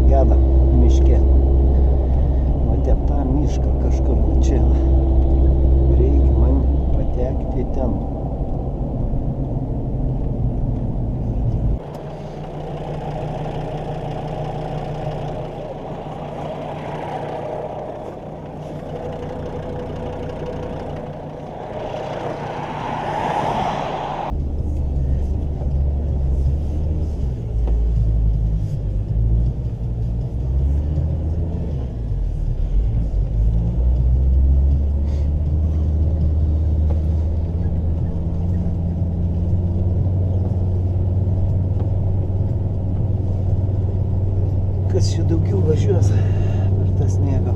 geda miške. Matėp tą mišką kažkur čia. Reikia man patekti ten. Kas čia daugiau važiuos per tą sniegą.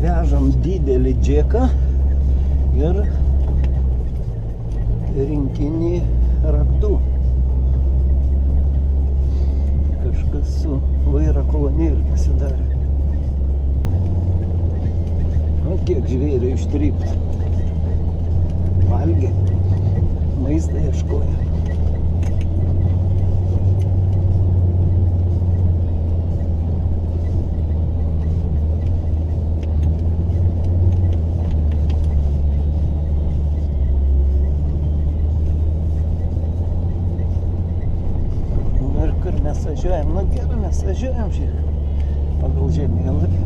Vežam didelį džeką ir rinkinį raktų. Kažkas su vairo kolonėliu pasidarė. O kiek žvėrių ištrypt. Valgė, maistą ieškojo. Važiuojam, nu gerai, mes važiuojam šiek pagal žemėlapį.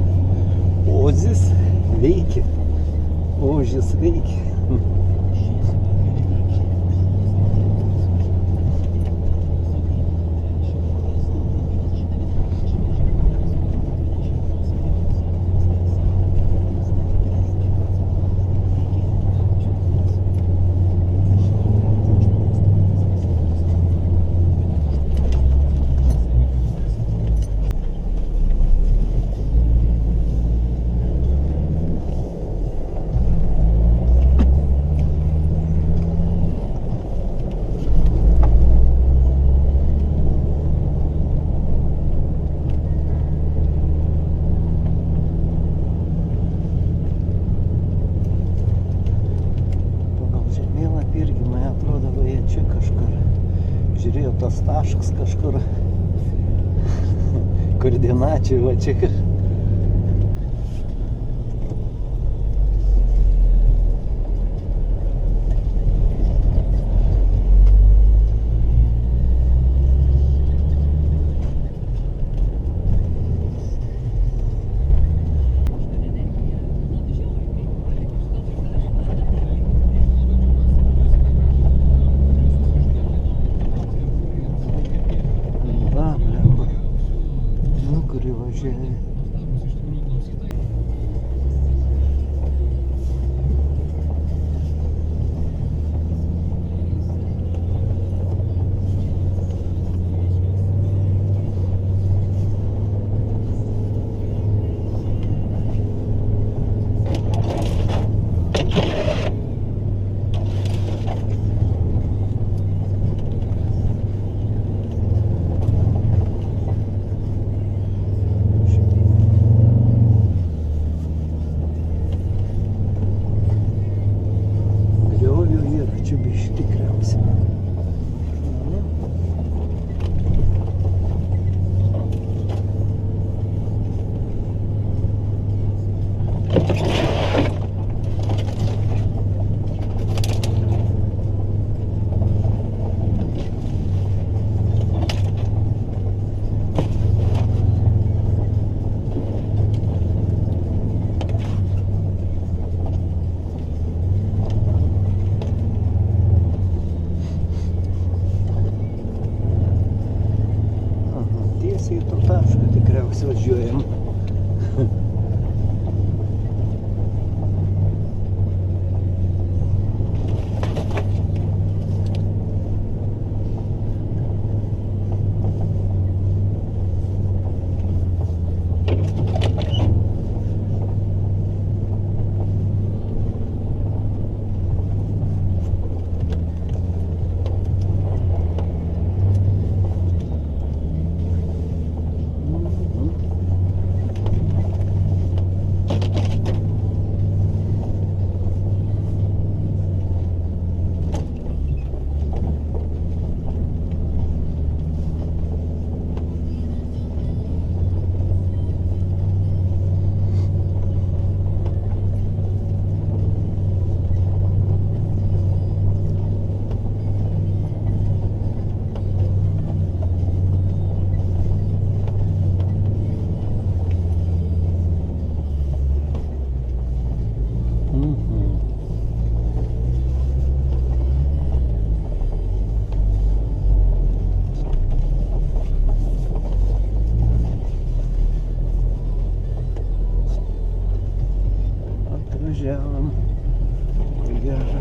Ozis veikia, ožis veikia. Žiūrėjau, tas taškas kažkur koordinačiai va čia. Važiuoja. Važiavom. Gera.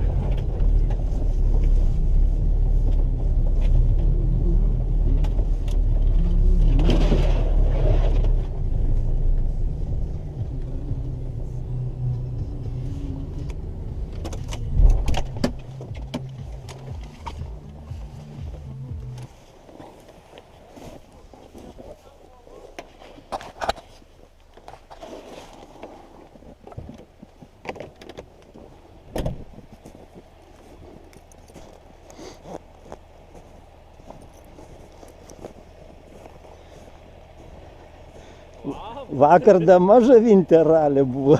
Vakar dama žavintė ralė buvo.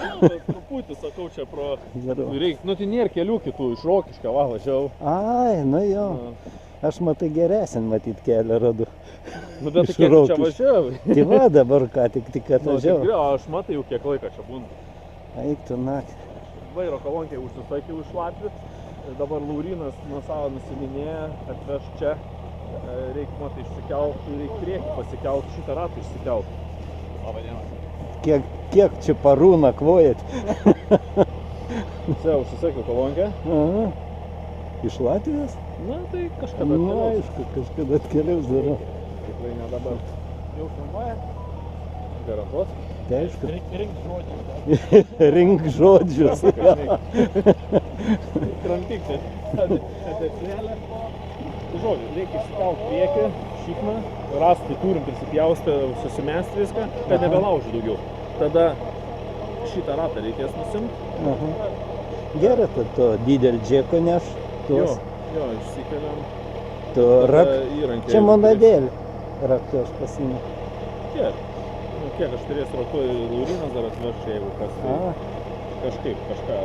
Truputį, sakau, čia pro... Reik, nu tai nėra kelių kitų, iš Rokiškio važiavau. Ai, nu jo. Aš matai geresnį matyt kelią radu. Nu bet kiek čia važiavai? Tai va dabar ką tik atvažiavau. Nu, aš matai jau kiek laiką čia būna. Eik tu naktį. Vairo kolonkiai užsisakiau iš Latvijos. Dabar Laurinas nuo savo nusiminėja, atveš čia. Reik, matai, išsikelt, reik priekį pasikelt, šitą ratą išsikelt. Kiek čia parų nakvojat? Čia užsisakiau kolonkę. Aha. Iš Latvijos? Na, tai kažkada atkeliaus. Na, aišku, kažkada atkeliaus darau. Tikrai ne dabar. Jau filmuoja? Garantuos? Tai aišku. Rink žodžius. Rink žodžius. Kramtyk, tai atėklėlė. Žodžiu, reikia išsikelt priekį, šikną, rastą turim prisipjaustę, susimesti viską, kad nebelaužų daugiau. Tada šitą ratą reikės nusimti. Aha. Gerai, to didelį džeko neš. Jo, išsikeliam. Įrankį. Čia monadėlį. Raktu aš pasiimu. Kiek? Nu, kiek aš turėsiu raktu, Laurinas dar atveš, jeigu kas tai kažkaip, kažką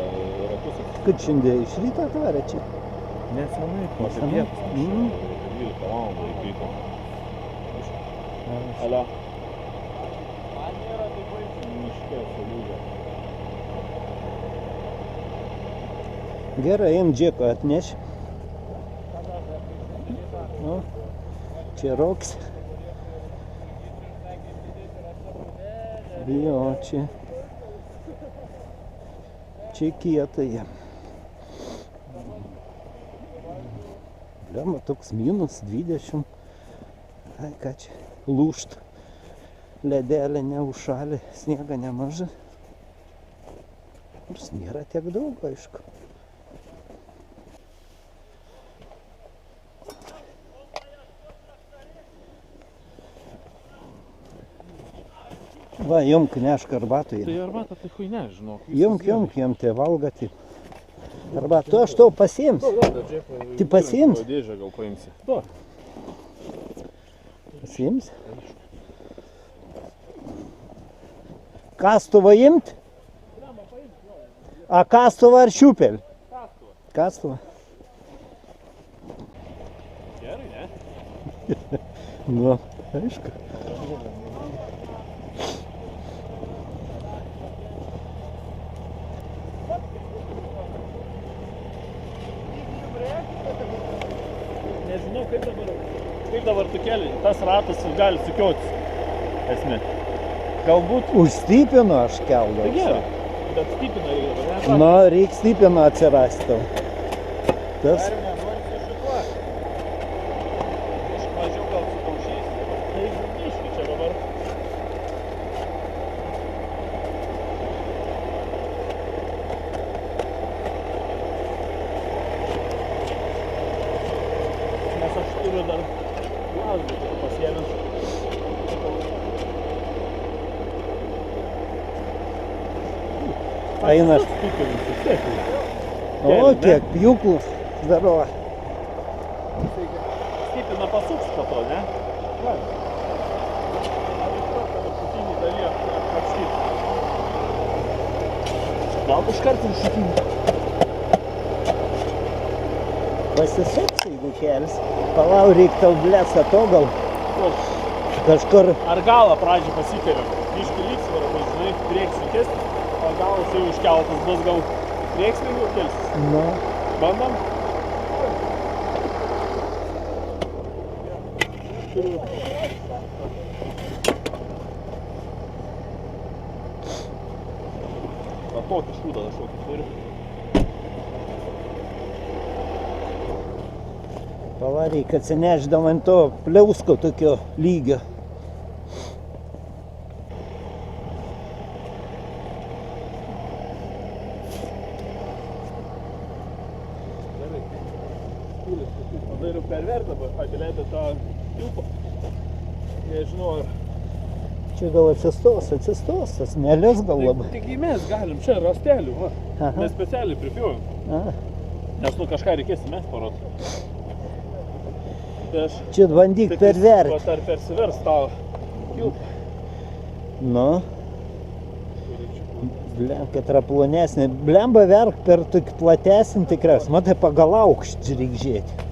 ratus. Kad šiandien iš ryto atvarė čia? Nesenai, po apie pietus, 12 valandų įkrito. Alio. Man nėra taip baisiai miške sulūžę. Gerai, im džeko atneš. O, čia roks. Jo, čia kietai. Lemma toks minus 20. Ai, ką čia, lūžt. Ledelė neužšalė, sniega nemaža. Nors nėra tiek daug, aišku. Va, jumk nešk arbatų. Tai arbatą tai хуй nežinok. Jumk, jam tai valgati. Arba tu aš to pasiims. Ты pasiims? Dėžę gal paimsi. To. Pasiims? Kastuvą imt? A kastuvą ar šiupelį? Kastuvą. Gerai, ne? Nu, aišku. Nežinau, kaip dabar tu keli, tas ratas gali sukiotis, esmė. Galbūt... Už stypino aš keldavau. Tai gerai, bet stypino reikia, ne? Na, reikia stypino atsirasti tau. Tas... Dar nenori su šituo. Iš mažiau gal su paušiais. Tai iški čia dabar. Nes aš turiu dar glazdą pasiėmęs. Einas. O, kiek pjūklus daro. Stipina pasuks po to, ne? Gal iškart viršutinį. Pasisuks, jeigu kelis. Palau, reik tau blėsą to gal. Kažkur... Ar galą pradžią pasikeliam? Biškį lygsvarą, žinai, prieks reikės. O galas jau iškeltas bus, gal prieksmingiau kelsis? Na. Bandam? tokį šūdą kažkokį turi. Pavaryk, atsinešdam ant to pliausko tokio lygio. Gerai. Stilius, padariau pervertą, atileido tą kilpą. Nežinau, ar... Čia gal atsistos, tas nelies gal labai. Tik mes galim čia rastelių, va. Aha. Mes specialiai pripjovėm. A, Nes nu kažką reikės mes parodyti. Tai aš... čia bandyk perverti. Vat ar persivers tą kilpą. Nu, blem, kad yra plonesnė. Blemba verk per tokį platesnį tikras. Matai, pagal aukštį reik žiūrėti.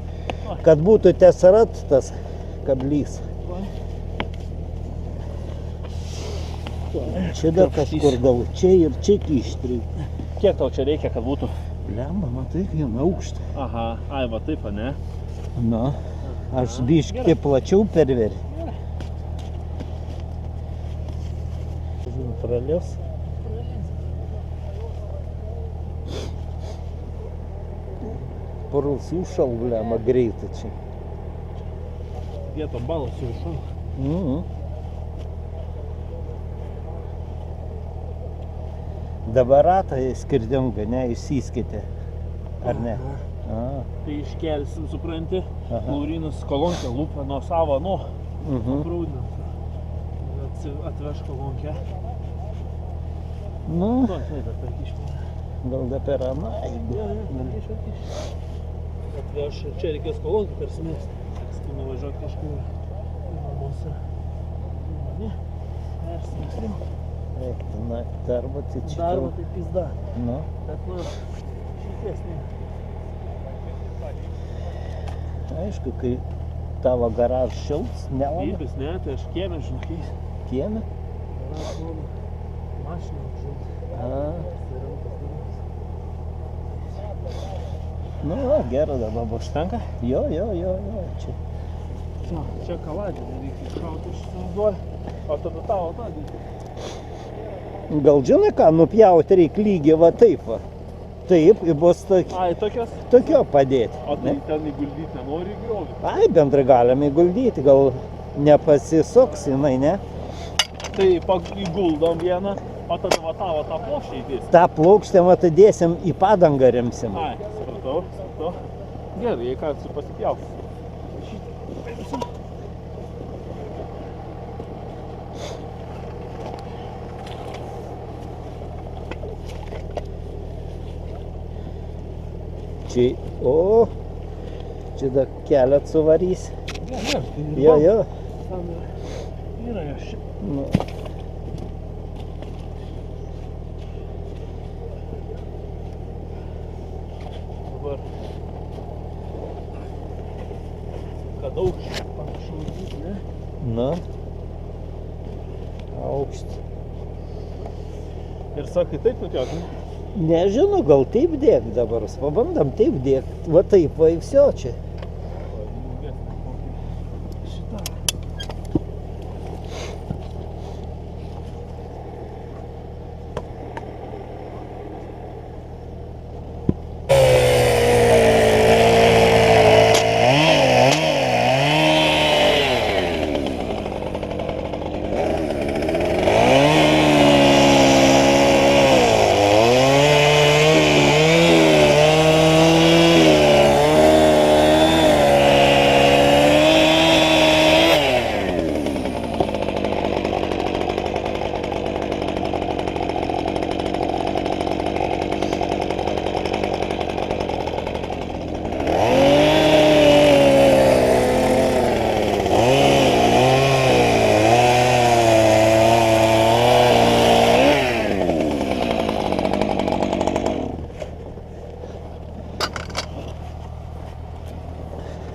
Kad būtų tesarat tas kablys. Čia dar kažkur gal, čia ir čia kištri. Kiek tau čia reikia, kad būtų? Blemba, matai, vieną aukštį. Aha, ai, va taip, ne? Nu, aš biškį plačiau perveri. Pralios. Parus užšal, blemba, greitai čia. Vietom balas jau iššal. Dabar ratai skirtingai, ne, išsiskite, ar ne? A. Tai iškelsim, supranti, Aha. Laurinas kolonkę lūpą nuo savo, nu, Mhm. aprūdinam. Atveš kolonkę. Nu, Nu, tai dar per kiškį. gal da per aną. Atveš, čia reikės kolonkę persimesti. Paskui nuvažiuot kažkur namuose. Ne, persimestim. Eik, na, darbo tai čia. Darbo tai pizda. Nu, Bet, nu, šities ne. aišku, kai tavo garaž šilts, nelabai Įbis, ne, tai aš kiemę, žinokys. kieme. Garaž, nu, mašiną žinokys. A. Nu, va, gero dabar bus. Užtenka? Jo, čia. Čia kaladė, nereikia iššauti, aš įsivaizduoju. O tada tavo tą dėti. Gal žinai ką, nupjauti reikia lygiai va taip va. Taip, ir bus Ai, tokios? tokio padėti. O tai Ne? ten įguldyti nenori įgriovį. Ai, bendrai galime įguldyti, gal nepasisuks jinai, ne? Tai įguldom vieną, o tada va tavo tą plokštę įdėsim. Ta plokštę atidėsim į padangą remsim. Ai, supratau. Gerai, jei ką, su pasipjausim. Čia, o, čia dar kelią suvarys. Ne, Jo. Tam yra jos čia. Nu, Dabar. Kad aukščiai panašu būtų, ne? nu. Aukšt. Ir sakai, taip nupjaut, ne? Nežinau, gal taip dėk dabar, pabandam taip dėk. Va taip, va, visio čia. Šitą.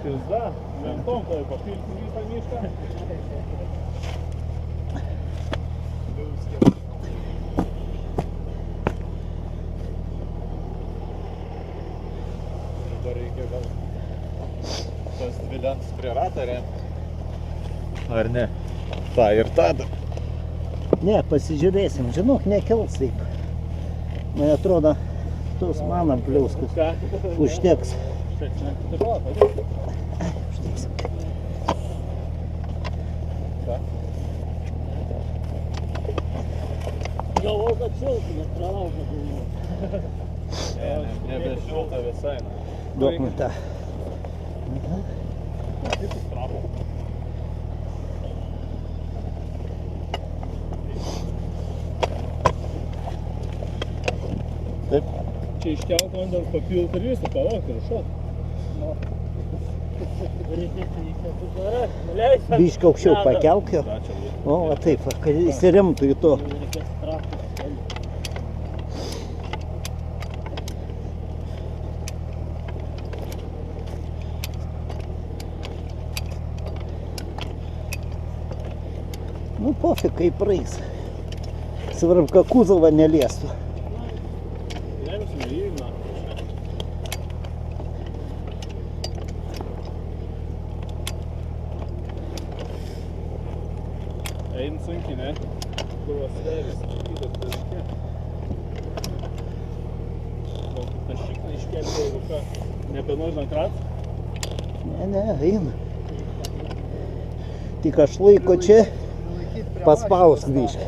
Pizda, lentom tai papilsim visą mišką. Dabar reikia gal tas dvi lentas prie ratą remti. Ar ne? Ta ir tada. Ne, pasižiūrėsim, žinok, nekels taip. Man atrodo, tos mano pliuskus Ką? užteks. Štai, tai pala, padėk. Ką? Galvau, kad šiltų, nes pralaužą buvo. Nebešilta visai. Duok man tą. Kitus trapo. Taip. Čia iškelk man dar papilt ir visą, palauk ir šok. Biškai aukščiau pakelk jo. Da, čia būtų. O, va taip, va, kad įsiremtų į to. Reikės traktorius. Nu, pofik, kaip praeis. Svarbu, kad kuzovą neliestų. Jeigu sumirėjimą. Einu sunkiai, ne? Kurvas levis, kitas dalyke. Gal tą šikną iškelti, jeigu ką, nebenori ant ratų? Ne, eina. Tik aš laiko čia paspausk biškai.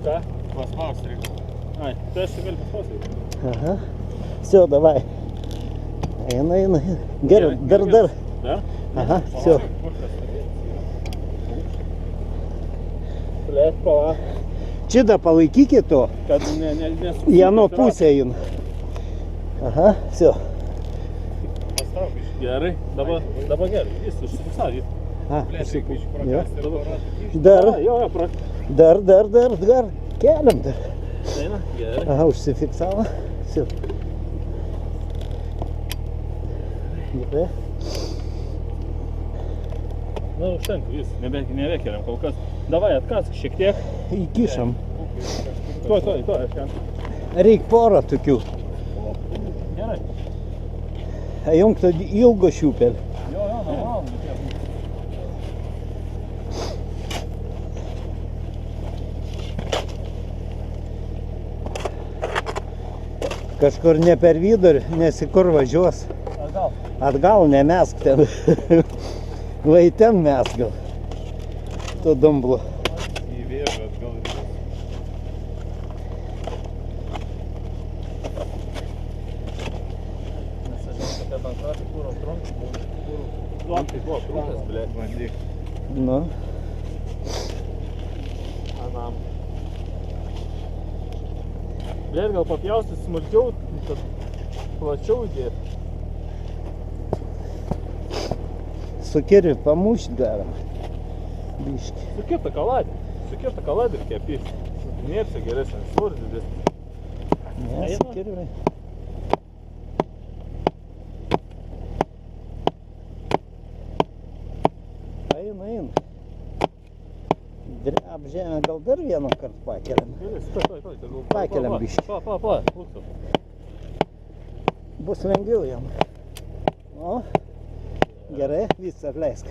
Ką? Paspaust reikia. Ai, tai aš čia gali paspausti. Aha. Все, давай. Eina. Gerai, dar. Dar? Aha, все. Plėt, pala. Čia palaikykit to. Kad nesusitikti. Į ano pusę eina. Aha, все. Pastrauk iš. Gerai, dabar gerai. Jis užsifiksavo. A, Reikia iš jo. prakasti ir paratą. Dar. Jo, Dar. Keliam dar. eina, gerai. Aha, užsifiksavo. Все. Gerai. Na, užtenka, jis. Nebekeliam kol kas. Davai, atkask šiek tiek. Įkišam. Tuoj, aš ten. Reik porą tokių. Gerai. Jung to ilgo šiupelį. Jo, normalu. Kažkur ne per vidurį, nes į kur važiuos. Atgal. Atgal nemesk ten. Vai ten mesk gal. To dumblu. Į vėžą atgal ir Nes aš žinau, kad ant ratų kūro trunkas buvo. Tai buvo trunkas, blė. bandyk. Nu, Anam. Blė, gal papjausti smulkiau, kad plačiau įdėti. su kirviu pamušt galima. Biški. Sukirta kaladė. Sukirta kaladė ir kepi. Nėrsia geresnė, svoris didesnis. Ne, su kirviu. Eina. Dreb žemę gal dar vieną kartą pakeliam. Pakeliam biškį. Pa. Bus lengviau jam. O, gerai, visą atleisk.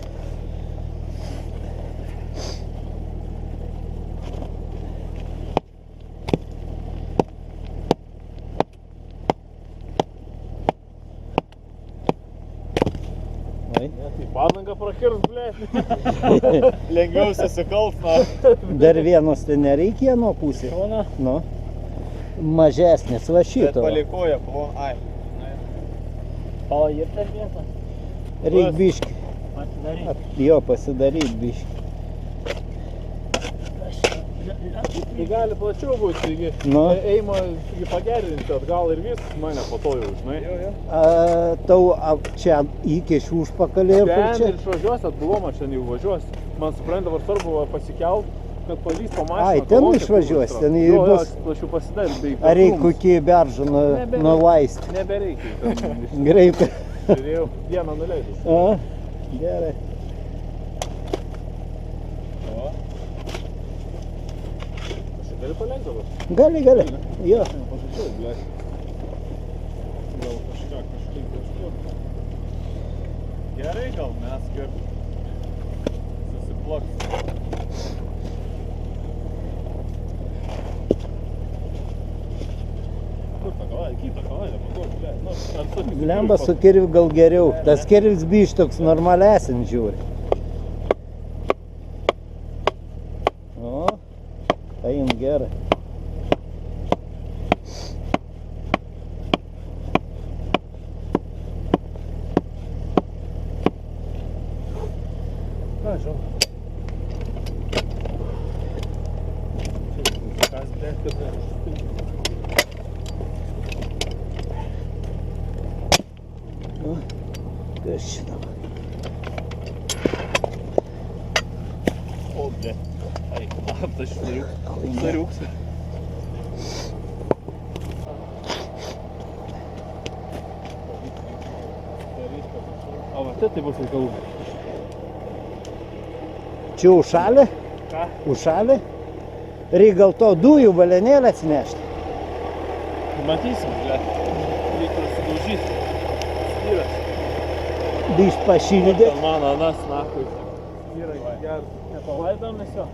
Padangą prakirs, blė. Lengviau susikalt, na. Dar vienos tai nereikia nuo pusės. Šona. Nu, mažesnis, va Bet šito. palikoja plon. Ai. O ir per vietą Reik biškį. pasidaryti. Jo, pasidaryt biškį. Tai gali plačiau būti, taigi Nu. eimo pagerinti atgal ir vis, mane po to jau, žinai. Tau čia įkiši užpakalį ir kur Ten čia? ir išvažiuosi, atbuloma čia jau važiuosi. Man supranta, dabar svarbu pasikelt, kad palys po mašiną. Ai, ten išvažiuosi, ten jį Jo, bus. plačiau pasidaryti. Ar reik kokį beržą nulaisti? Nebereikia. Greitai. Turėjau vieną nuleidus. A, gerai. Aš gali palenkt dabar. Gali. Jo. Pasakiau, blė. Gal kažkaip kažkaip. Gerai, gal mes kaip susiplaks. Nu, Kitą kalaidą, pagalvoju, ble. Nu, ar su Blemba su kirviu gal geriau. Tas kirvis biš toks normalesnis žiūri. O, paim gerai. Ką, žinau. Kas, ble, kad Kas šitą? O, ble. Ai, tas šitariuks. O, va, tai bus reikalų. Čia užšalė? Ką? Užšalė? Reik gal to dujų balenėlę atsinešti. Matysim, ble. Reikia sudaužyti. Styras. Biš pašildė. Man anas, nakui. Styrai, geras. Nepalaidom mes jo.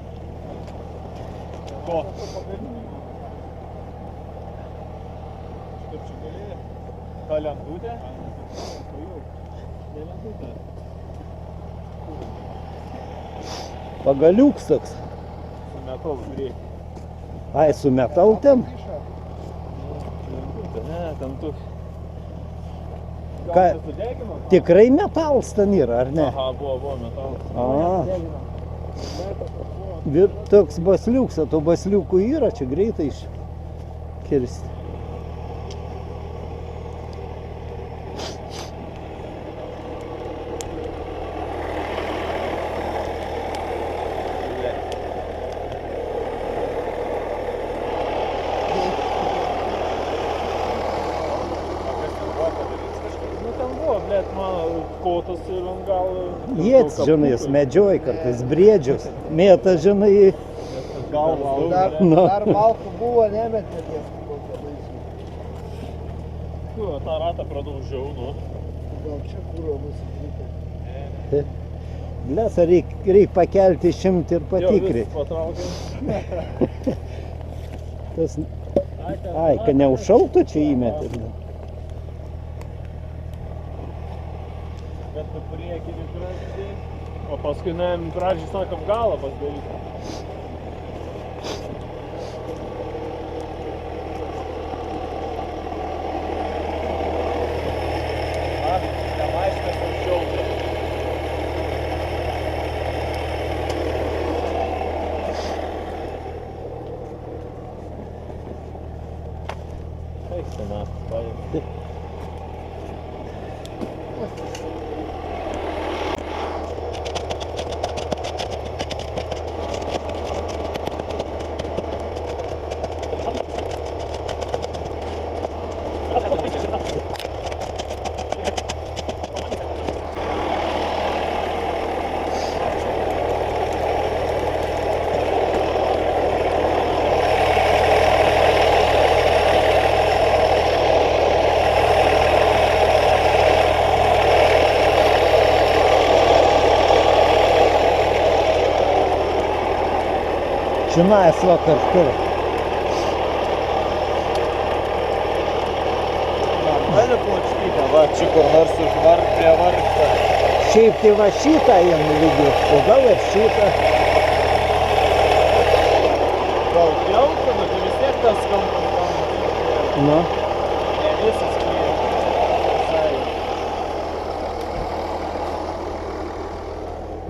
Ko? Kaip čia galėjo? Ta lentutė? Ne lentutė. Pagaliuks toks. Su metalu prieki. Ai, su metal ten? Lentutė, ne, ten tu. Ką? Gal čia sudegino? Tikrai metalas ten yra, ar ne? Aha, buvo metalas. A, toks basliuks, o to basliukų yra, čia greitai iškirsti. Nu ten buvo, blėt, mano kotas ir ant gal... Jėts, žinai, jis medžioja kartais, briedžius. Mėta, žinai, Galvas daug. nu. Dar malkų buvo, nemetė ties kokią baisų. Nu, tą ratą pradaužiau, nu. Gal čia kūro nusiplytė. Blesa, reik pakelti 100 ir patikrinti. Patraukė. Tas... Ai, kad neužšaltų čia įmetė. Bet tu priekinį pradžiai. O paskui, ne, pradžiai sakom galą pasidaryti. Nemaiškas anksčiau. Eik sena, paėm. Čionais va kažkur. Gali plokštytę, va, čia kur nors prie vargsta. Šiaip tai va šitą jam lygiu, o gal ir šitą. Gal pjautų, bet vis tiek tas kampas. Nu, Ne visas visai.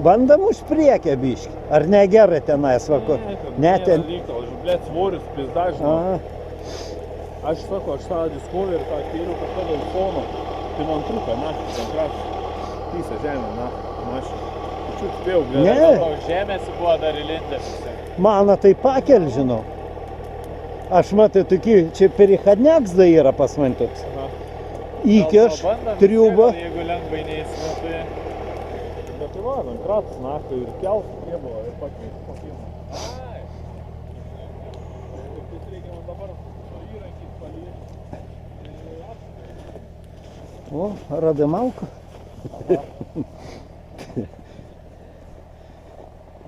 bandam už priekę biškį. Ar negerai tenais va kur? Ne ten. Reikalas, blėt, svorius pizdažino. Aš sakau, aš tą discover tą kėliau kažką dėl fono. Tai man trūka, na, ten kraštas. Tysą žemę, na, mašį. Tačiau spėjau, blėt. Ne. O žemėsi buvo dar įlindęs. Mano tai pakel, žinau. Aš matai, tokį, čia perichodniaksda yra pas man toks. Įkiš, triubą. Jeigu lengvai neįsime, tai... Bet tai va, ant kratas naktį ir kels, niebo ir pakeisti. Ai. Ir tai reikia man dabar su įrankį paliesti. O, radai malką.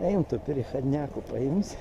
Eim tu perichodniakų paimsi.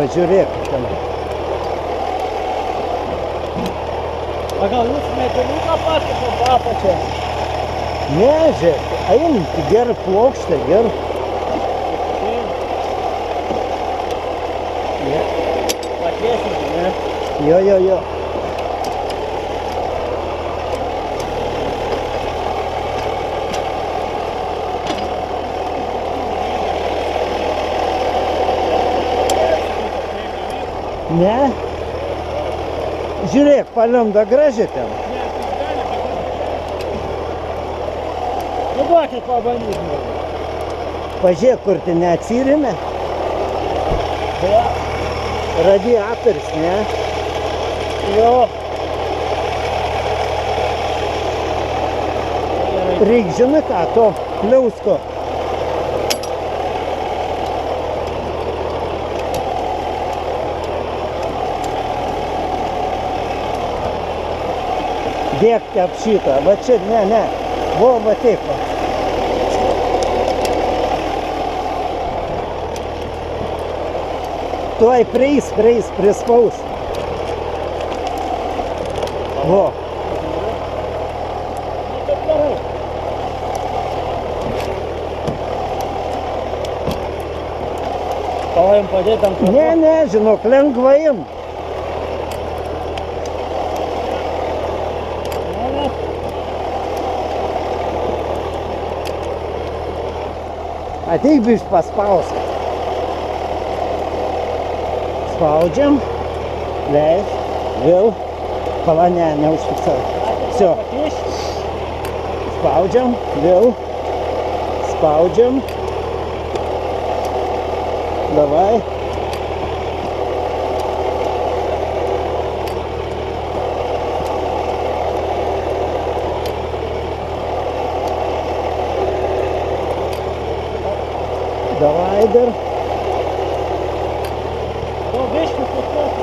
pažiūrėk ten. A gal jūs medaliuką patikam po apačią? Ne, žiūrėk, eink, ger plokštę, ger. Patiesinti, ne? Jo. Ne? Žiūrėk, palenda gražiai ten. Nu duokit pabandyti. Pažiūrėk, kur ten neatsirėmė. Radiatorius, ne? Jo. Reik, žinai ką, to pliausko. Dėkti apšitą, va čia, ne. Va taip va. Tuoj prieis, prispaus. Vo. Pavojam padėti ant krūvos. Ne, žinok, lengvai im. Ateik bišt paspausk. Spaudžiam, leis, vėl, pala neužfiksavo. Все. Spaudžiam, vėl, spaudžiam. Давай. Давай, dar. To biškį sustoti.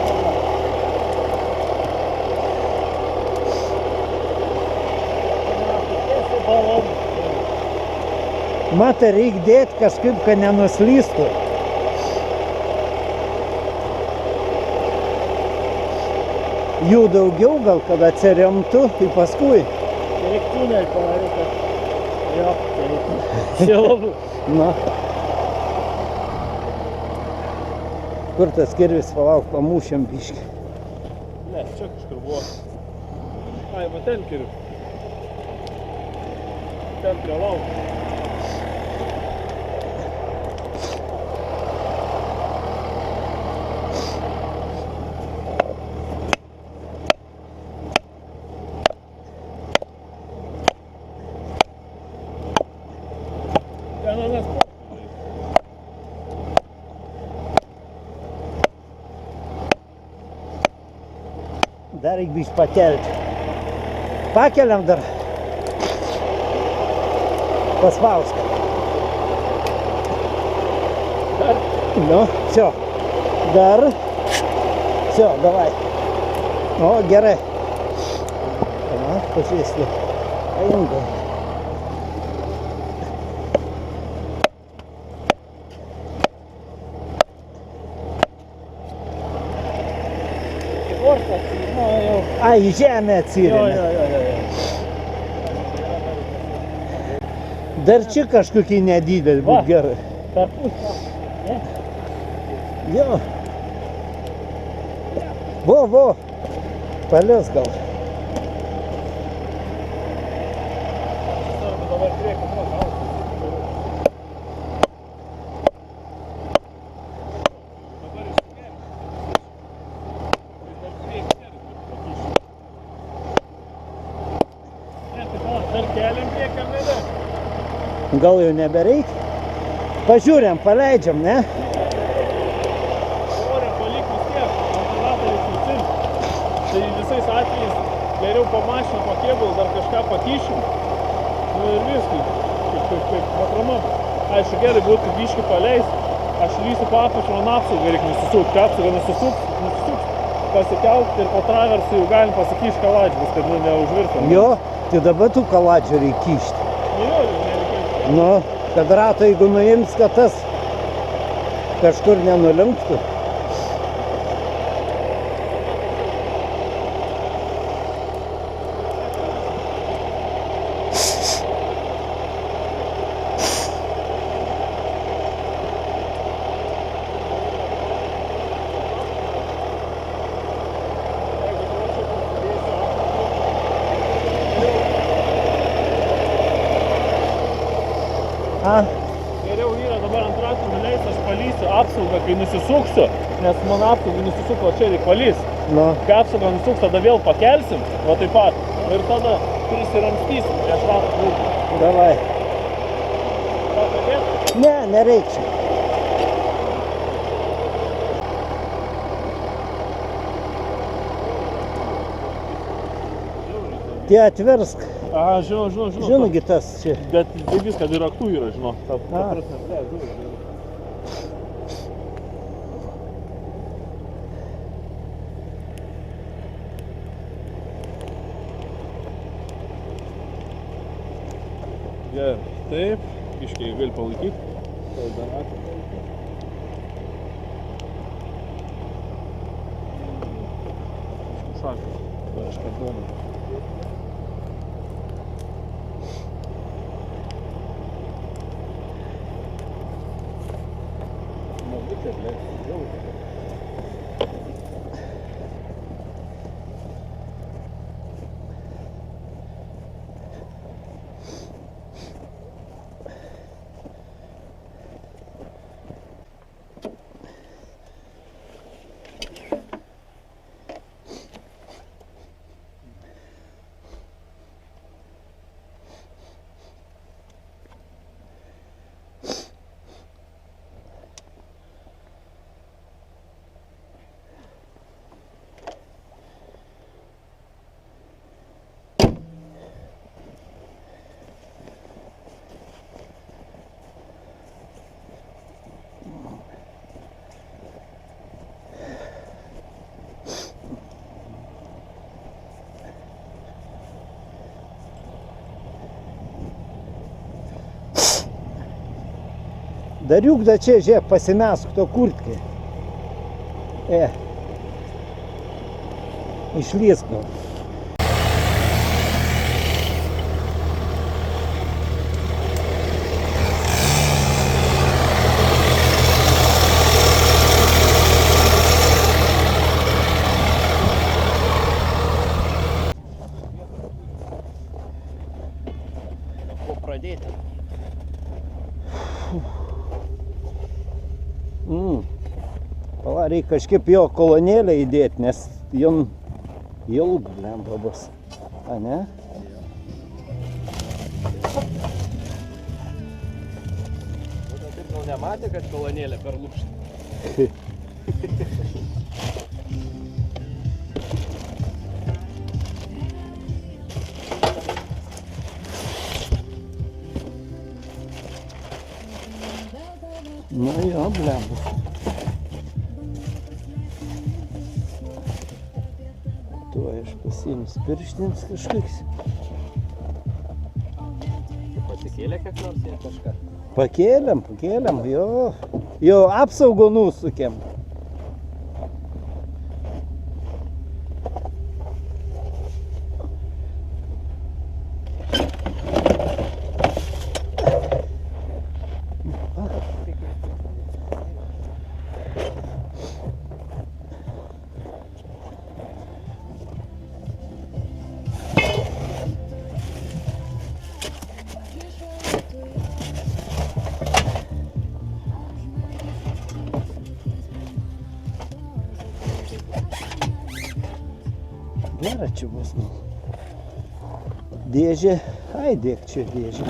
Matai, reik dėti kažkaip, kad nenuslystų. Jų daugiau gal, kad atsiremtų, tai paskui. Reik tunelį padaryti. Jo, tai labai. Na. Kur tas kirvis, palauk, pamūšiam biškį. Ne, čia kažkur buvo. Ai, va ten kiriu. Ten prie lauko. Ten anas po. Dar reik biškį pakelti. Pakeliam dar. Paspausk. Dar? Nu, все. Dar. Все, давай. O, gerai. Na, pažiūrėsi. Paimgai. Kortas, nu jau. Ai, į žemę atsirėmė. Jo. Dar čia kažkokie nedidelį Va. būt gerai. Per pusę. Ne? Jo. Vo. Palios gal. Svarbu dabar priekį nuo gauti. Dabar išsigerti. Dar priekį nervi. Ne, tai va, dar keliam priekam nebe. Gal jau nebereik? Pažiūrėm, paleidžiam, ne? Orė palik vis tiek, ventilatorius nusimt. Tai visais atvejais geriau pamašinti po kėbulą, dar kažką pakišim. Nu ir viskai, kaip matramam. Aišku, gerai būtų biškį paleis. Aš lysiu po apačią, man apsaugą reikia nusisukti. Apsaugą nusisuks, pasikelti ir po traversų jau galim pasikišti kaladžius, kad neužvirtam. Jo, tai dabar tų kaladžių reikia kišti. Jo, nereikia. Nu, kad ratą jeigu nuims, kad tas kažkur nenulinktų. Aha. Geriau yra dabar ant ratų nuleis, aš palysiu apsaugą, kai nusisuksiu, nes mano apsaugai nusisuko, čia reik palys. Nu, Kai apsaugą nusuks, tada vėl pakelsim, o taip pat. Ir tada prisiramstysim prieš ratą plauką. davai. Ką padėt? Ne, nereikia. Tie atversk. Aha, žinau. Žinogi tas čia. Bet tai viską ir raktų yra, žinau. Ta A. prasme, žiūrėk. Gerai, taip, biškiai gali palaikyti. Tai dar ratą palaikyti. Biškiai šakas. Tai aš kaip duomu. Dariuk da čia, žiūrėk, pasimesk to kurtkai. Išlysk nu. Ko pradėti? Pala, reikia kažkaip jo kolonėlę įdėti, nes jom ilg, blemba bus. A, ne? Taip gal nematė, kad kolonėlė per lūkštą. Nu jo, blemba. Tuoj aš pasiims pirštins kažkoks. Pasikėlė kiek nors jie kažką? Pakėlėm, jo. Jo apsaugo nusukėm. Gera čia bus, nu. Dėžė, ai dėk čia dėžė.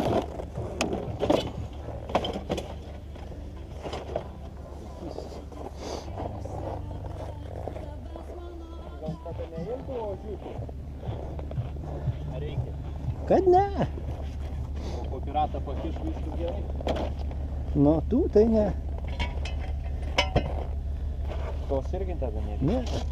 Gal tada neimtų ožiukų? Ar reikia? Kad ne. O po piratą pakiš viskas gerai? Nu, tu tai ne. Tos irgi tada nereikia? Ne.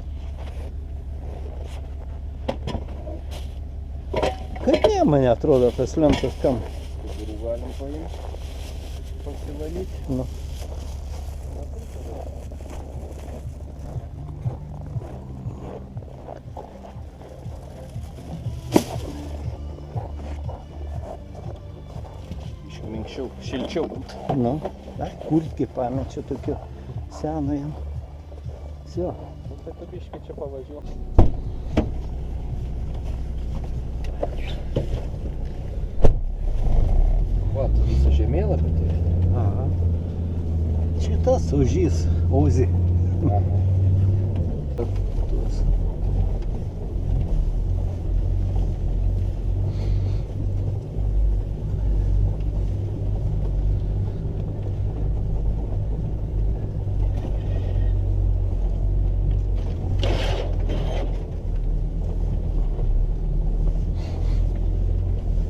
Kad ne, man atrodo, tas lentas kam. Kurių galim paimti, pasivalyti. Nu. Minkščiau, šilčiau būtų. Nu, kurtki pamečiau tokio seno jam. Все. Nu, tai tu biškį čia pavažiuok. Vat, visą žemėlapį tai. Aha. Šitas ožys, Ozi. Tuos.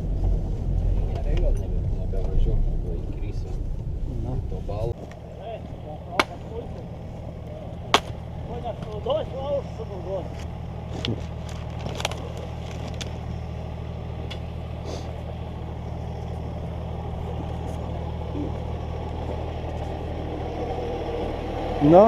Gerai gal nebevažiuok, tada įkrysi. Na. To balo. Ko nesunaudosi, o aš sunaudosi. Nu,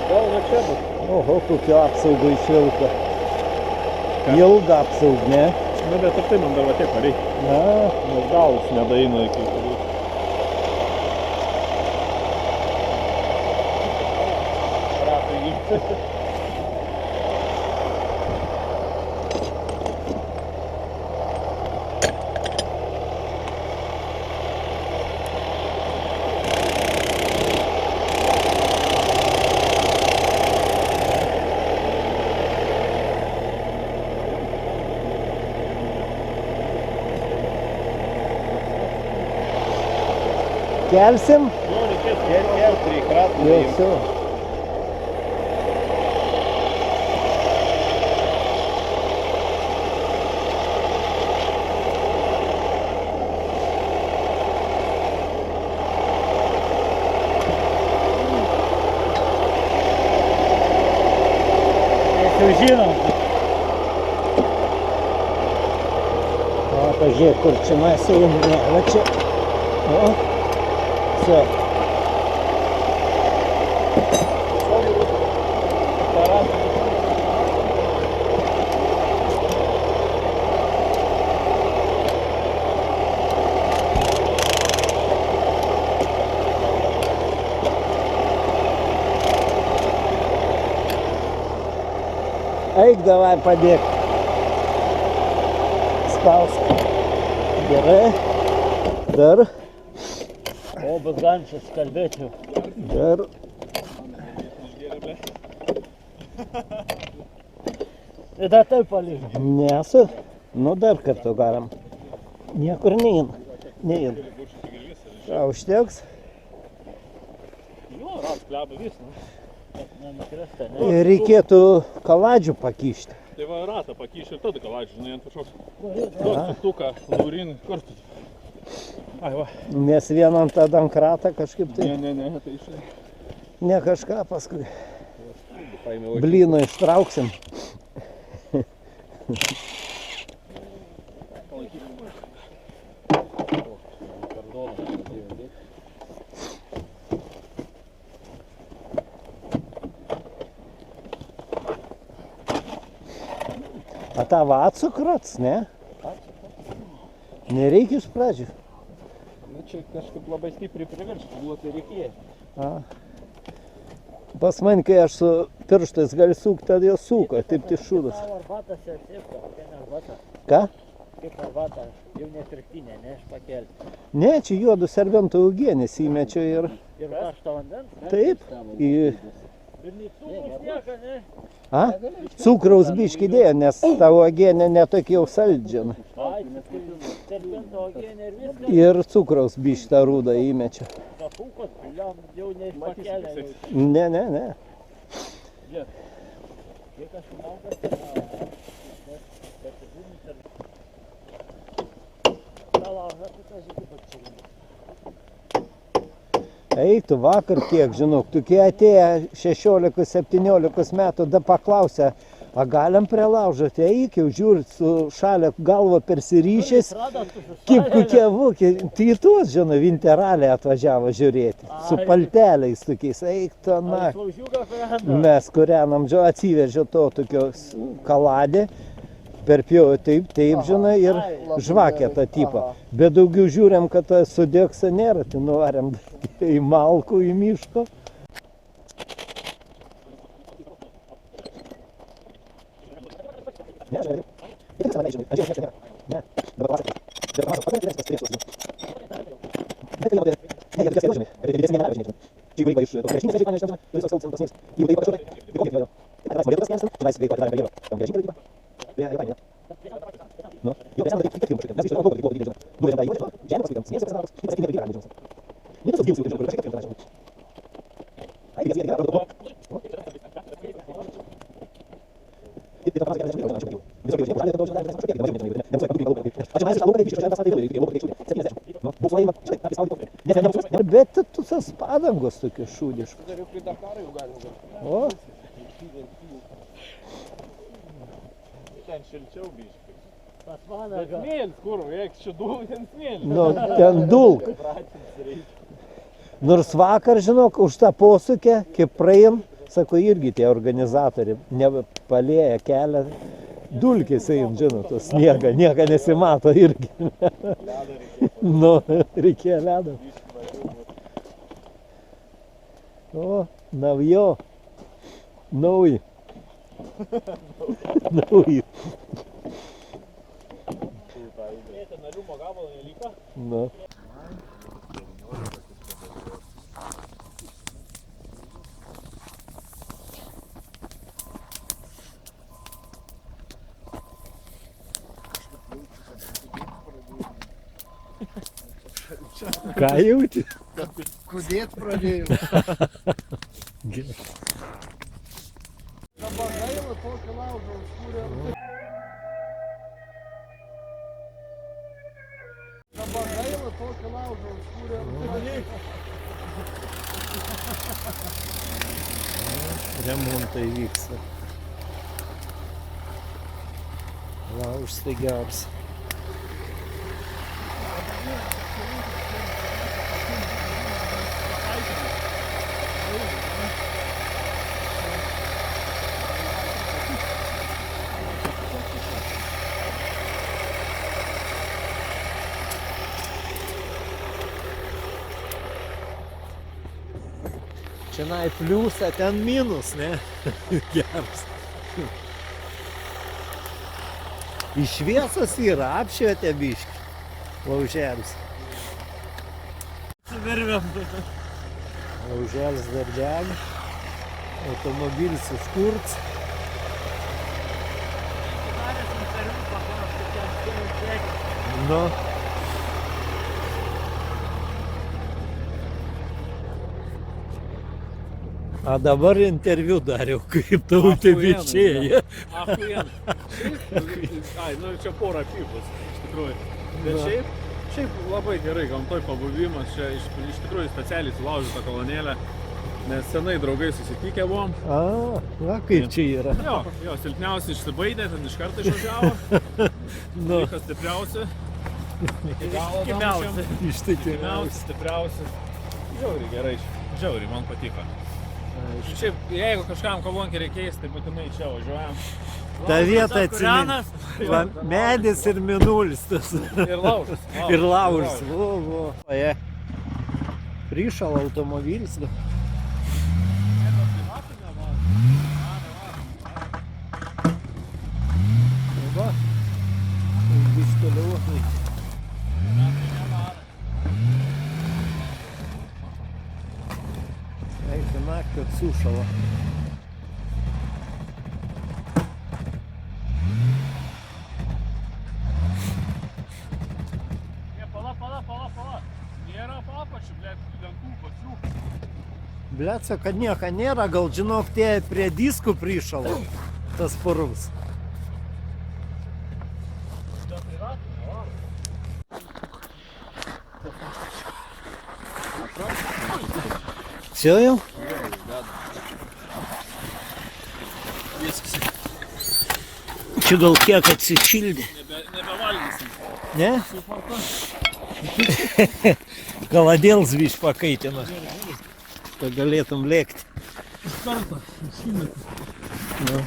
Gal va čia bus. oho, kokiu apsaugų iš vilko. Ilga apsaug, ne? Nu, bet ir tai man dar va tiek reikia. Na, Nes galus nedaina iki kurių. Ratai įgyti. kelsim? Nu, reikės Kelti į kratą. Jau su. Mes jau žinom. O, pažiūrėk, kur čia mes einame. Va čia. O. Все. Eik, davai, padėk. Spausk. Gerai. Dar. O, bet gančias kalbėti jau. Dar. Tai dar taip palikt. Nesu. Nu, dar kartu garam. Niekur nein. Nein. Ką, užteks? Jo, ras kleba vis, nu. Nenukresta, ne? Reikėtų kaladžių pakišti. Tai va ratą pakyši ir tada kaladžių, žinai, ant kažkoks. Duok suktuką, laurin, kur tu? Ai, va. Nes vieną ant tą dankratą kažkaip tai. Ne, tai išai. Ne kažką paskui. Paėmė Blyną ištrauksim. A tavo atsukrats, ne? Nereikia iš pradžių. Nu, čia kažkaip labai stipriai priveršti, buvo tai reikėjo. A. Pas man, kai aš su pirštais gali sukt, tad jos suka, taip tai šūdas. Tavo arbatas ir taip, kokia ne arbata. Ką? Kaip arbata, jau nepirktinė, ne, aš pakelti. Ne, čia juodų serbentų uogienės įmečiau ir Ir karšto vandens? taip. Į... Ir nei cukrus nieka, ne? A? Cukraus biškį dėjo, nes ta uogienė netokia jau saldžiana. Ai, serpento uogienė ir viskas. Ir cukraus biškį rūdą įmečia. Kapukos, bliam, jau neišpakelia. Ne, ne, ne. Kiek aš maukas, Eik, tu vakar kiek, žinok, tu kai atėję 16-17 metų, da paklausė, a galim prie laužo, tai eik jau žiūri su šalia galva persiryšęs, kaip kokie vūkiai, tai tuos, žinai, Vinteralė atvažiavo žiūrėti, su palteliais tokiais, eik, to na. Mes kūrenam, atsivežė to tokio kaladė, perpjovė taip, žinai, ir žvakę tą tipą. Bet daugiau žiūrėm, kad ta sudegsa nėra, tai nuvarėm į malkų, į miško. Ne, žinai. Ir tik savaime, žinai, aš žinai, ne. Dabar pasakyti. Dabar pasakyti, pagrindinis prieš tuos. Bet tai labai, ne, jie tikrai žinai, ir didesnė nėra, žinai. Čia vaikai iš to krepšinio, žinai, žinai, visos savo pasmės. Jų vaikai kažkur, ir kokį jau. Tai mes molėtas kėlėm, tenais vaikai atidarėm galėjo. Tam krepšinio dalyką. Prie vaikai, ne. Nu, jau mes tai tik kažkaip, mes iš to daug daug žinai. Buvo tai jau, žemės paskui, sniesas pasaros, ir pasakyti vaikai, žinai. Ne tas gilus, žinai, kažkaip tai žinai. Ai, jie gerai, daug. Ir tai pasakyti, žinai, žinai. Visą gyvenimą žinai, to žinai, kažkaip tai žinai. Nebus kaip daug. Aš mes iš lauko iš kažką pasakyti, jau lauko iš 70. Nu, buvo laima, žinai, apie saulę. Ne, bet tu tas padangos tokios šūdiškos. Dar jau prie Dakaro jau galima. O, Ten šilčiau biškai. Pas mane Bet gal. smėlis, kur, eik, čia dulk ten smėlis. nu, ten dulk. Nors vakar, žinok, už tą posūkę, kai praėjom, sako, irgi tie organizatoriai, nepalėję kelią, dulkės eim, žinot, to sniegą, nieko nesimato irgi. Nu, reikėjo ledo. O, naujo. Nauji. Nauji. Ten nariumo gabalo neliko. Nu. Ką jauti? Kudėt pradėjau. Dabar gaila tokį laužą užkūrė. Dabar gaila tokį laužą užkūrė. Remontai vyksta. Laužs tai geras. Čionai pliusą, ten minus, ne? Geras. Iš šviesos yra, apšvietė biškį. Lauželis. Virviam. Lauželis dar dega. Automobilis užkurts. Daręs interviu, paklausė, ten kiek. Nu. A dabar interviu dariau, kaip tautė bičiai. Achujen. Ai, nu čia pora pipus, iš tikrųjų. Bet Na. šiaip labai gerai gamtoj pabuvimas, čia iš tikrųjų specialiai sulaužiu tą kolonėlę, nes senai draugai susitikę buvom. A, va kaip čia yra. Jo, silpniausi išsibaidė, ten iš karto išvažiavo. Nu, Vaikas stipriausi. Iki galo Ištikimiausi. damčiam. ištikimiausi. Stipriausi. Žiauriai gerai, žiauriai man patiko. Šiaip, jeigu kažkam kolonkį reikės, tai būtinai čia važiuojam. Ta vieta Kurianas. Va, medis ir minulis tas. Ir laužas. Ir laužas. Vo. Oje. Prišal automobilis. Va. Vis toliau. Eik, naktį atsušalo. Pala. Nėra papačių, blėt, lentų pačių. Blet, kad nieko nėra, gal žinok, tie prie diskų prišalo. Tas purvs. Čia jau? Čia gal kiek atsišildė. Nebevalgysim. Ne? Galadėls biš pakaitina. Kad galėtum lėkti. Kartą, šimtą. Nu.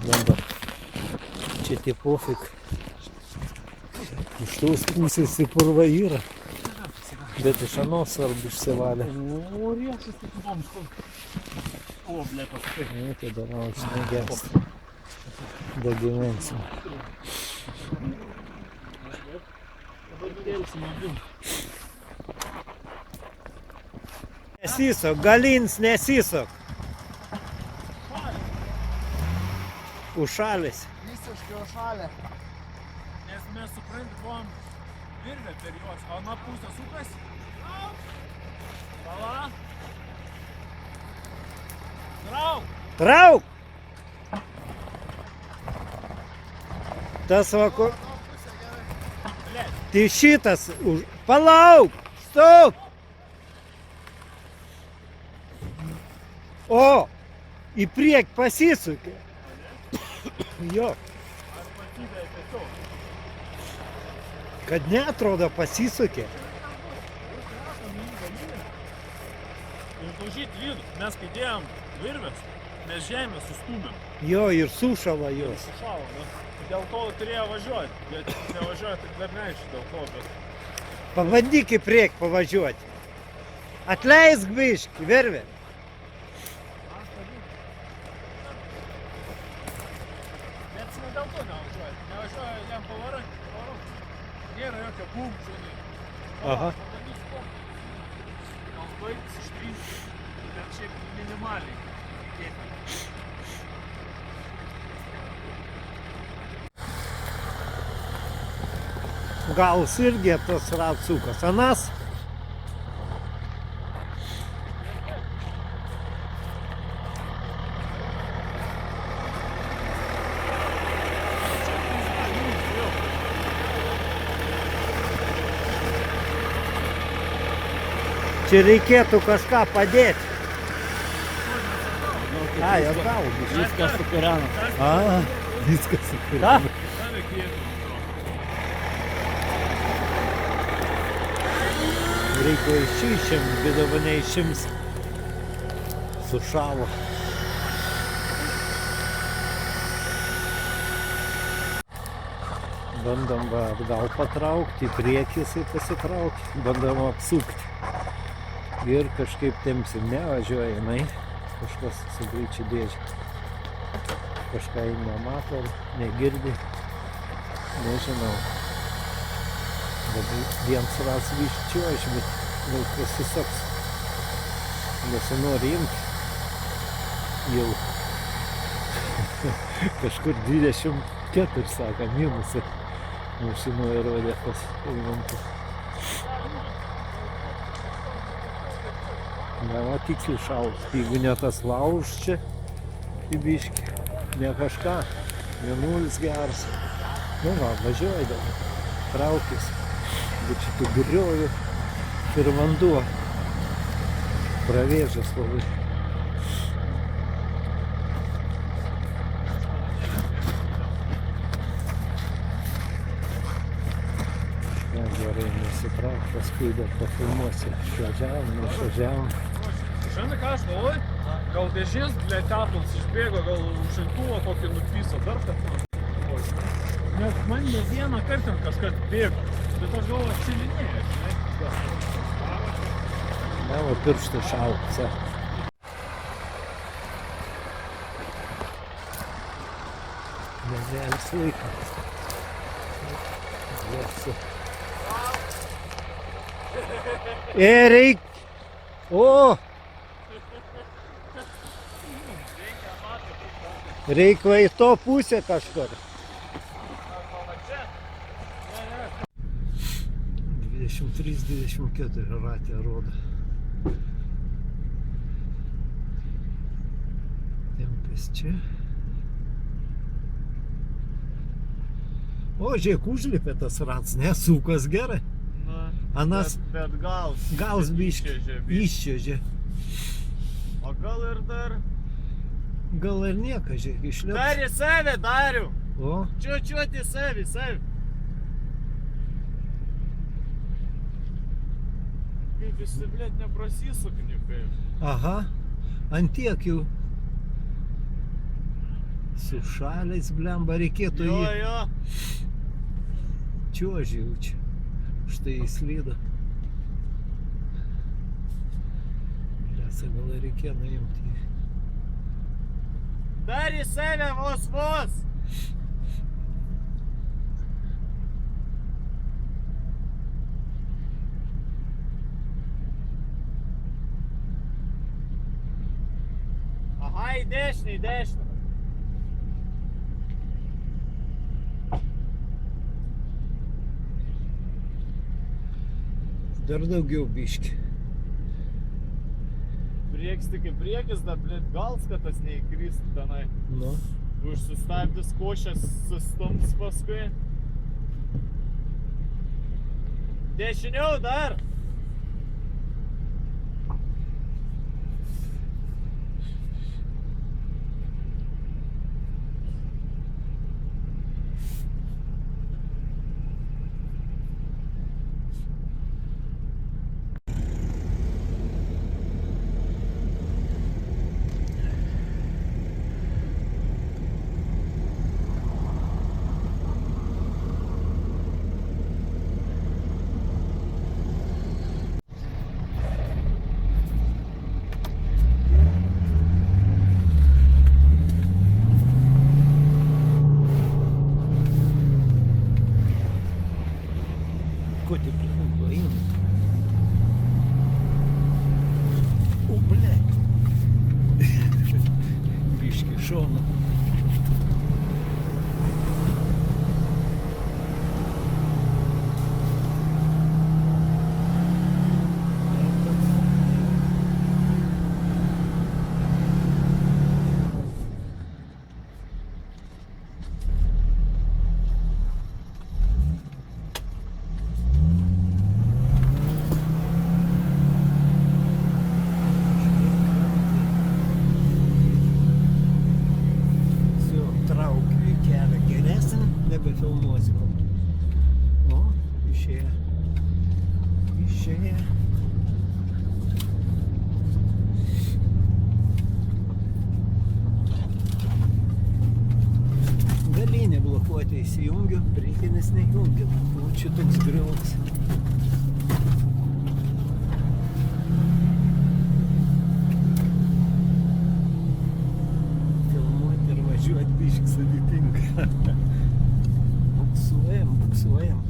Dabar. Čia tie pofik. Iš tos pusės į purvą yra. Bet iš anos svarbu išsivalė. O, riešas tik įdomus. O, ble, pasakai. Nu, tai dar neužsnegės. Dagyvensim. Dabar dėlsim abim. Nesisok, galins nesisok. Užšalis. Visiškai ošalė. Nes mes suprantat, buvom virvę per juos, o nuo pusės upės. Pala. Trauk. Trauk! Tas va, tai šitas už... Palauk! Stop! O! Į priekį pasisukė. Jo. Kad neatrodo pasisukė. Išdaužyt vidų. Mes kai dėjom virvės, mes žemę sustūmėm. Jo, ir sušala jos. Sušalo, ne? Dėl to turėjo važiuoti. Bet nevažiuoja, tai dar neaišku dėl to, bet... Pabandyk į priekį pavažiuoti. Atleisk biškį, virvė. Bet ne dėl to nevažiuoja. Nevažiuoja jam pavarą. Nėra jokio punktų, žinai. Aha. Pabandyk po. Gal baigtis ištrinti, bet šiaip minimaliai. Gal irgi tas ratsukas. Anas? Čia reikėtų kažką padėti. Ai, atgal. Viskas sukūreno. A, viskas sukūreno. Tave kvietė. Reikia išimti, bet dabar neišims. Sušalo. Bandom va atgal patraukti, į priekį jisai pasitraukti, bandom apsukti. Ir kažkaip tempsim, nevažiuoja jinai, kažkas su greičiu dėžia. Kažką jį nemato, negirdi, nežinau. Dabar viens ras viščioš, bet gal pasisaks. Nesinori imti. Jau kažkur 24, sako, minusą. Mašinoje rodė pas įmantų. Ne, va tiksliai šaus. Jeigu ne tas lauž čia, į biškį, ne kažką, vienuolis geras. Nu va, važiuoja dabar, traukis. Bet šitų griovių ir vanduo pravėžęs labai. Na, gerai, nesitrauk, paskui dar pafilmuosi. Išvažiavom, neišvažiavom. Žinai ką aš galvoju? Gal dėžės, ble, tetons išbėgo, gal šiltuvo kokį nutvyso, dar kad man. Nes man ne vieną kartą kažkas bėgo, bet aš galvoju atšilinėja, žinai. Na, va pirštai šalta. Nežėlis laikas. Vėsu. Reik... O! Reikia į to pusę kažkur. 23-24 ratė rodo. Tempis čia. O, žiūrėk, užlipė tas rats, nesukas gerai. Anas Bet gals biškį iščiuožė. O gal ir dar... Gal ir nieka, žiūrėk, išlips. Dar į save, Dariu! O, Čiuočiuoti į save. Kaip jis, blėt, neprasisukni kaip. aha, antiek jau su šaliais, blemba, reikėtų jį Jo. čiuožį jau čia. Štai įslydo. Balansą gal reikėjo nuimti. Dar į save vos. Aha, į dešinį. Dar daugiau biški. Priekis tik kaip priekis, dar gals, kad tas neįkristų tenai. Nu. Užsustabdys košės sustums paskui. Dešiniau dar. Ko ты прихуй? О, блядь. Бишки шону. Nebefilmuosiu. O, išėjo. Galinė blokuotė įsijungiu, priekinis nejungiu. O čia toks griovas. Filmuoti ir važiuoti biški sudėtinga. Buksuojam.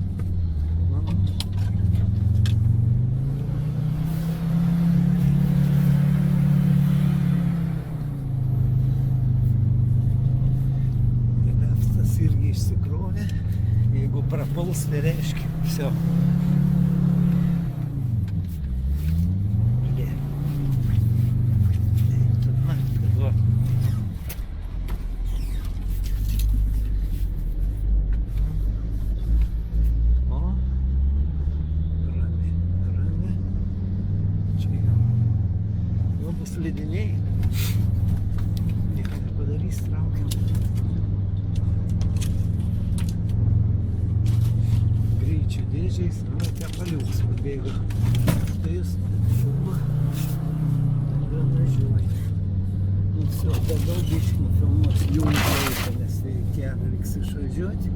Leftas irgi išsikrovė. Jeigu prapuls, tai reiškia. Все. Slidiniai. Nieko nepadarys, traukiam. Greičių dėžiais, tepaliuks pabėgo. Štai jūs filma. Važiuoja. Nu, все, dabar biškį nufilmuos jų laiką, nes tai kelią reiks išvažiuoti.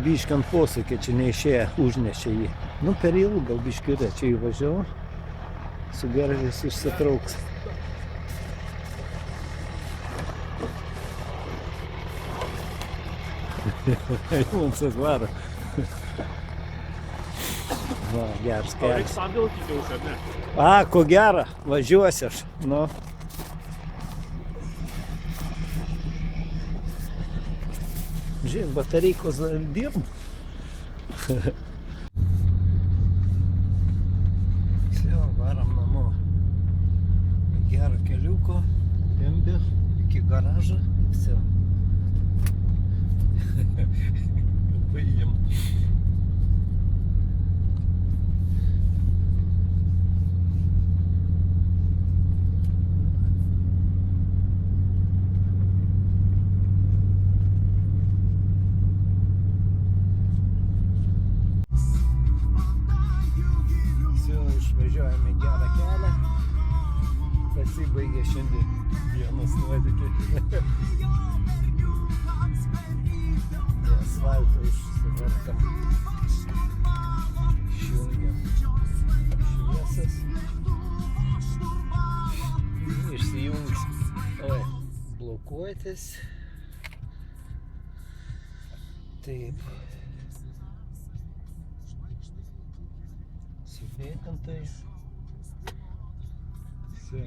Biškį ant posūkio čia neišėję, užnešė jį. Nu, per ilgą biškiutę čia įvažiavau. Su garažais išsitrauks. Mums atvaro. Va, geras kelias. Reiks stabdyti už, ar ne? A, ko gera, važiuosi aš. Nu. Žiūrėk, batareikos dirb. Все, varam namo. Gerą keliuko, tempė iki garažo. Все. Baigiam. Išvažiuojame gerą kelią. Pasibaigė šiandien dienos nuotykiai. Į asfaltą išsivartam. Išjungiam. Oi, blokuotis. Taip. Suvėtintai. Все.